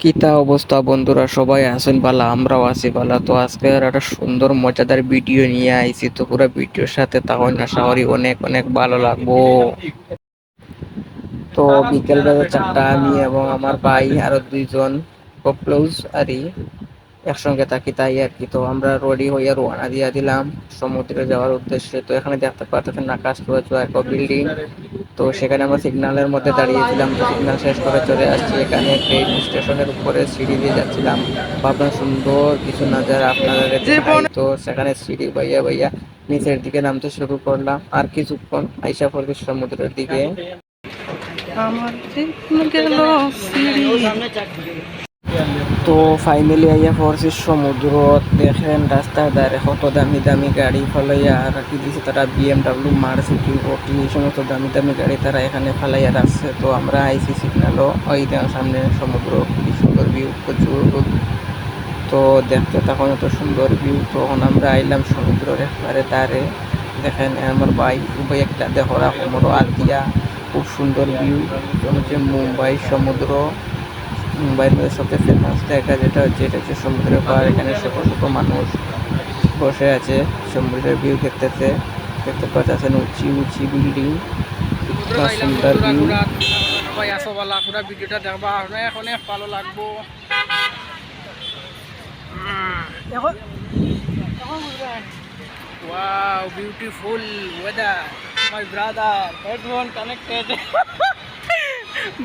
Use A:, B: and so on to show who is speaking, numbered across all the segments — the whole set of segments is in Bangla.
A: কিতা অবস্থা বন্ধুরা, সবাই আছেন বালা, আমরাও আছি বালা। তো আজকে আর একটা সুন্দর মজাদার ভিডিও নিয়ে আইছি, তো পুরো ভিডিওর সাথে তখন আশা করি অনেক অনেক ভালো লাগবো। তো বিকেল বেলা 4টা আমি এবং আমার ভাই আরো 2জন খুব ক্লোজ আরই একসঙ্গে থাকি, তাই আর কি। তো আমরা রেডি হইয়া রওনা দিয়া দিলাম সমুদ্রে যাওয়ার উদ্দেশ্যে। তো এখানে দেখতে পাচ্ছেন আকাশ চুয়া একটা বিল্ডিং। তো সেখানে আমরা সিগন্যালের মধ্যে দাঁড়িয়েছিলাম, তো সিগন্যাল শেষ করে চলে আসছি এখানে ট্রেন স্টেশনের উপরে সিঁড়ি দিয়ে যাচ্ছিলাম। ভাবলাম সুন্দর কিছু নাজারা আপনারা দেখাই। তো সেখানে সিঁড়ি বাইয়া বাইয়া নিচের দিকে নামতে শুরু করলাম, আর কিছুক্ষণ আইসা পড়বে সমুদ্রের দিকে। আমার গেল সিঁড়ি। তো ফাইনালি আইয়া পড়ছি সমুদ্র। দেখেন রাস্তার ধারে কত দামি দামি গাড়ি ফলাইয়া রাখি দিয়েছে তারা, BMW, মার্সিডিজ, ওটি, এই সমস্ত দামি দামি গাড়ি তারা এখানে ফেলাইয়া রাখছে। তো আমরা আইসি সিগন্যালও ওই সামনে সমুদ্র, খুবই সুন্দর ভিউ, প্রচুর। তো দেখতে তখন এত সুন্দর ভিউ, তখন আমরা আইলাম সমুদ্রের একবারে ধারে। দেখেন আমার ভাই উভয় একটা দেখরা কোমর আর দিয়া, খুব সুন্দর ভিউ। হচ্ছে মুম্বাই সমুদ্র। মুম্বাইয়ের মধ্যে সবচেয়ে ফেমাস জায়গা যেটা হচ্ছে, এটা হচ্ছে সমুদ্রের পাড়। এখানে শত শত মানুষ বসে আছে সমুদ্রের ভিউ দেখতেছে। দেখতে পাচ্ছেন উঁচি উঁচি বিল্ডিং, সুন্দর ভিউ। সবাই আসো বলা, পুরো ভিডিওটা দেখবা, অনেক অনেক ভালো লাগবো। Wow, beautiful weather. My brother, headphone connected.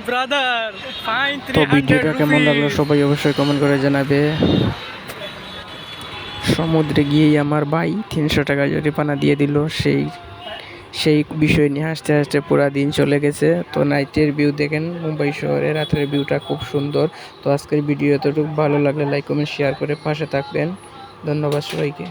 A: Brother, fine 300 তো ভিডিওটা কেমন লাগলো সবাই অবশ্যই কমেন্ট করে জানাবে। সমুদ্রে গিয়েই আমার ভাই 300 টাকা জরিমানা দিয়ে দিল। সেই বিষয় নিয়ে হাসতে হাসতে পুরা দিন চলে গেছে। তো নাইটের ভিউ দেখেন মুম্বাই শহরে, রাতের ভিউটা খুব সুন্দর। তো আজকের ভিডিও এতটুকু, ভালো লাগলে লাইক কমেন্ট শেয়ার করে পাশে থাকবেন। ধন্যবাদ সবাইকে।